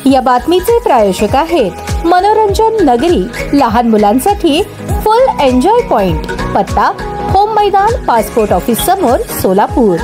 या बातमीचे प्रायोजक आहेत मनोरंजन नगरी, लहान मुलांसाठी फुल एन्जॉय पॉइंट, पत्ता होम मैदान, पासपोर्ट ऑफिस समोर, सोलापूर।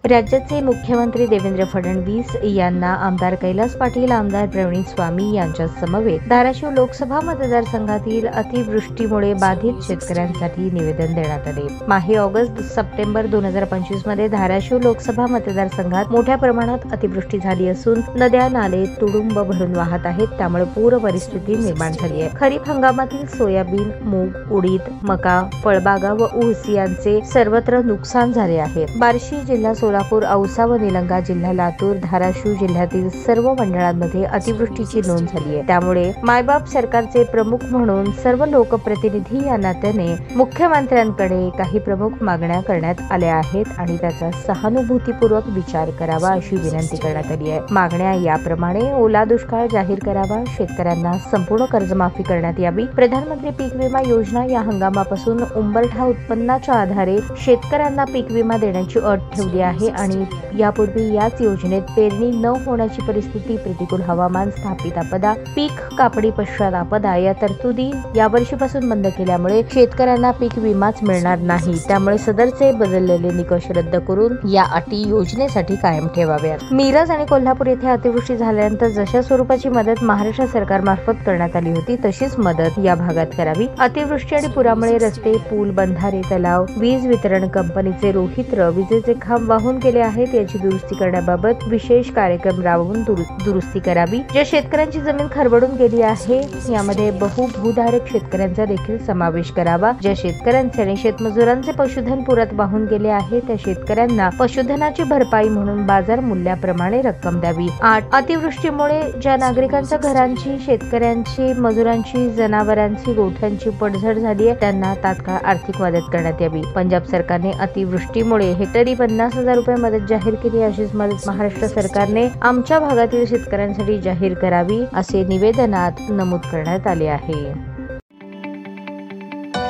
राज्याचे मुख्यमंत्री देवेंद्र फडणवीस यांना आमदार कैलास पाटील, आमदार प्रवीण स्वामी यांच्या समवेत धाराशिव लोकसभा मतदारसंघातील अतिवृष्टीमुळे बाधित शेतकऱ्यांसाठी निवेदन देण्यात आले। माहे ऑगस्ट सप्टेंबर 2025 मध्ये धाराशिव लोकसभा मतदारसंघात मोठ्या प्रमाणात अतिवृष्टी झाली असून नद्या नाले तुडुंब भरून वाहत आहेत, त्यामुळे पूर परिस्थिती निर्माण झाली आहे। खरीप हंगामातील सोयाबीन, मूग, उडीद, मका, फळबागा व ऊस यांचे सर्वत्र नुकसान झाले आहे। बार्शी जिल्हा सोलापूर, औसा व निलंगा जिल्हा लातूर, धाराशिव जिल्ह्यातील सर्व मंडळांमध्ये अतिवृष्टीची नोंद झाली आहे। त्यामुळे मायबाप सरकारचे प्रमुख म्हणून सर्व लोकप्रतिनिधी या नात्याने मुख्यमंत्र्यांकडे काही प्रमुख मागण्या करण्यात आल्या आहेत आणि त्याचा सहानुभूतीपूर्वक विचार करावा अशी विनंती करण्यात आली आहे। मागण्या याप्रमाणे: ओला दुष्काळ जाहीर करावा, शेतकऱ्यांना संपूर्ण कर्जमाफी करण्यात यावी, प्रधानमंत्री पीक विमा योजना या हंगामापासून उंबरठा उत्पन्नाच्या आधारे शेतकऱ्यांना पीक विमा देण्याची अट ठेवली आहे आणि यापूर्वी याच योजनेत पेरणी न होण्याची परिस्थिती, प्रतिकूल हवामान, स्थापित आपदा, पीक कापणी पश्चात आपदा या तरतुदी यावर्षीपासून बंद केल्यामुळे शेतकऱ्यांना पीक विमाच मिळणार नाही। त्यामुळे सदरचे बदललेले निकष रद्द करून या अटी योजनेसाठी कायम ठेवाव्यात। मिरज आणि कोल्हापूर येथे अतिवृष्टी झाल्यानंतर जशा स्वरूपाची मदत महाराष्ट्र सरकारमार्फत करण्यात आली होती तशीच मदत या भागात करावी। अतिवृष्टी आणि पुरामुळे रस्ते, पूल, बंधारे, तलाव, वीज वितरण कंपनीचे रोहित्र, विजेचे खांब वाहून गेले आहेत, याची दुरुस्ती करण्याबाबत विशेष कार्यक्रम राबवून दुरुस्ती करावी। ज्या शेतकऱ्यांची जमीन खरबडून गेली आहे यामध्ये बहुभूधारक शेतकऱ्यांचा देखील समावेश करावा। ज्या शेतकऱ्यांचे आणि शेतमजुरांचे पशुधन पुरात वाहून गेले आहे त्या शेतकऱ्यांना पशुधनाची भरपाई म्हणून बाजार मूल्याप्रमाणे रक्कम द्यावी। 8. अतिवृष्टीमुळे ज्या नागरिकांच्या घरांची, शेतकऱ्यांची, मजुरांची, जनावरांची, गोठ्यांची पडझड झाली आहे त्यांना तात्काळ आर्थिक मदत करण्यात यावी। पंजाब सरकारने अतिवृष्टीमुळे हेक्टरी 50,000 रुपये मदत जाहीर केली, अशीच मदत महाराष्ट्र सरकारने आमच्या भागातील शेतकऱ्यांसाठी जाहीर करावी असे निवेदनात नमूद करण्यात आले आहे।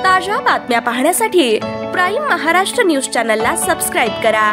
ताज्या बातम्या पाहण्यासाठी प्राईम महाराष्ट्र न्यूज चॅनलला सबस्क्राईब करा।